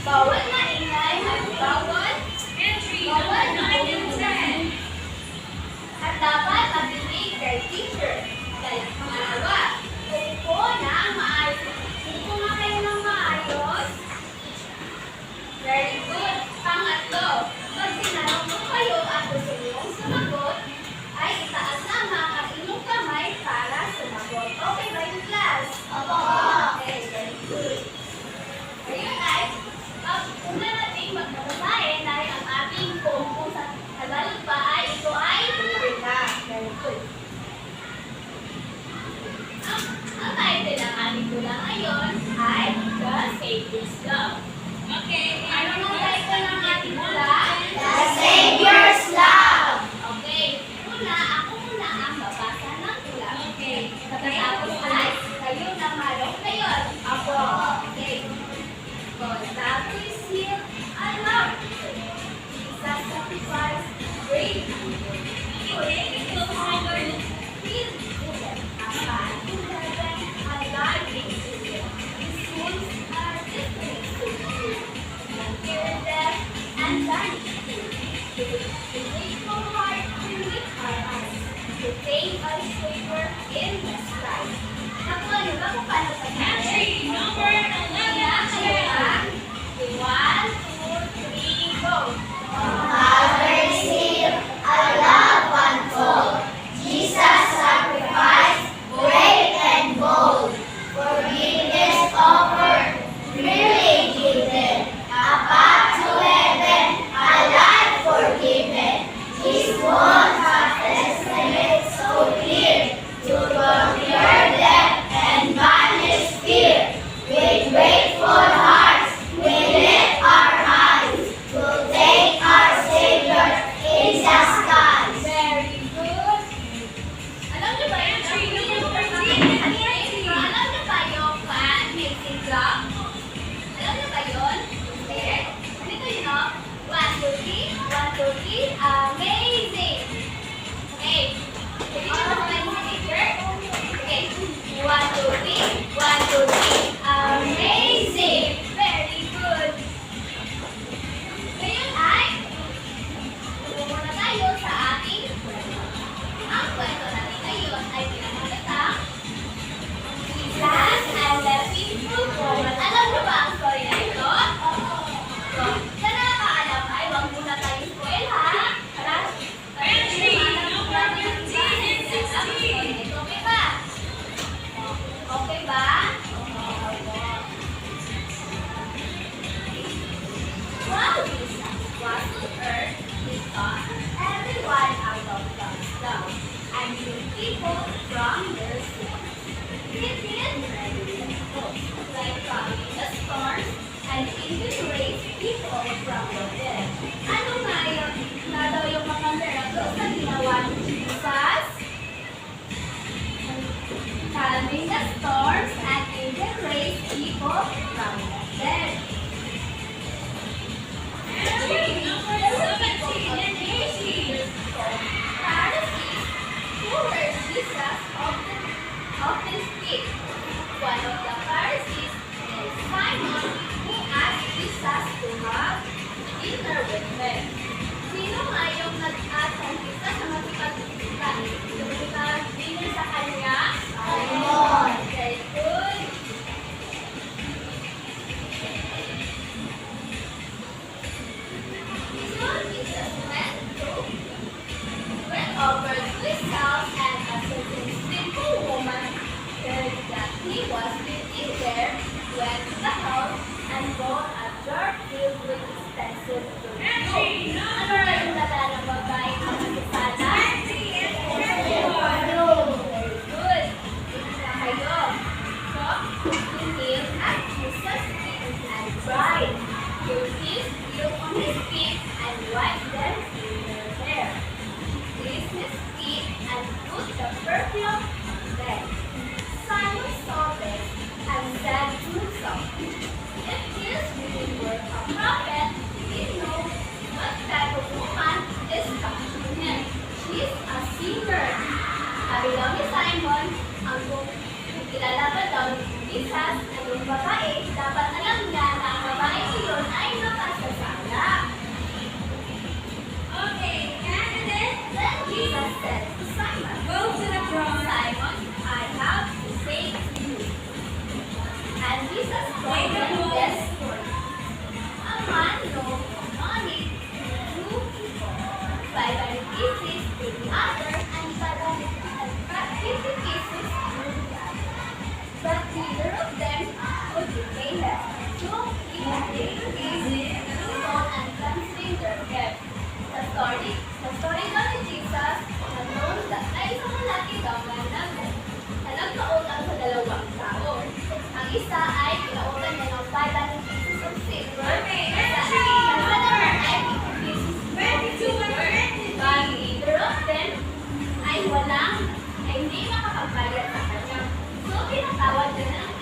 Bawal maingay at bawal maingay. At dapat makinig kay teacher. Kaya pangalawa, upo na maayos. Upo na kayo ng maayos. Very good. Pangatlo, pag tinanong mo kayo at gusto niyong sumagot, ay itaas na ang inyong kamay para sumagot. Okay ba yung class? Opo. Okay, very good. Ngayon ay, una natin magkabasahin dahil ang ating kung sa Tagalog pa ay ito ay na. Very good. Ang title ng ating tula ngayon ay The Savior's Love. Okay. Ano nung title ng ating tula? The Savior's Love. Okay. Ako muna ang babasa ng tula. Okay. Tapos ay kayo na marong ngayon. Ako. Okay. God love is here. I love you. Jesus sacrifice. Great. Thank us favor in the sky. Naku, ano ba kung paano sa country? Number 11. 1, 2, 3, go! Father received a love untold. Jesus sacrificed, great and bold. Forgiveness offered, freely given. A path to heaven, a life forgiven. His word testament so clear to procure death and banish fear. With grateful hearts, we lift our eyes to take our Savior in the skies. Very good. Alam niyo ba yun? Alam niyo ba yung amazing clock? Alam niyo ba yun? Okay. Dito yun, no? 1, 2, 3. 1, 2, 3. Amazing. Okay. Dito na ba yung teacher? Okay. 1, 2, 3. 1, 2, 3. Amazing. Very good. Ngayon ay muna tayo sa ating kwento. Ang kwento natin ngayon ay pinamagatang Jesus and the Faithful Woman. Alam niyo ba ang story na ito? So, sa nakakaalam ay huwag muna tayo spoil ha. Para okay ba? Okay ba? While Jesus was on earth, he taught everyone about God's love and healed people from their sins. He did many miracles, like calming the storms and even raised people from the dead. Ano nga daw yung mga miracles na ginawa ni Jesus? Calming the storms and even raised people from the dead. Pharisees who heard Jesus often speak. One of the Pharisees is Simon, who asked Jesus to have dinner with them. Sino nga yung nag-asang Jesus na makipag-dinner sa kanya? Simon. Very good. So Jesus went over to his house, and a certain sinful woman heard that he was sitting there, went to the house and brought a jar filled with expensive perfume. Ano na yung dala ng babae na nakisala? Very good. Isa kayo. So, he kneeled at Jesus' feet and cried. He kneeled on his feet and wiped them in their hair. Kissed his feet and put the perfume there. Simon saw this and said to himself, if this really were a prophet, he knows what type of woman is touching him. She's a sinner. Sabi daw ni Simon, ang kung kilala ba daw ni Jesus, ang babae, dapat alam niya na ang babae iyon ay Sa story daw ni Jesus, ay isang lalaki daw na nagkautang sa dalawang tao. Ang isa ay kinautan niya ng 500 pieces of silver. Ang isa naman ay 50 pieces of silver. While either of them ay hindi makapagbayad sa kanya. So, pinatawad niya na ang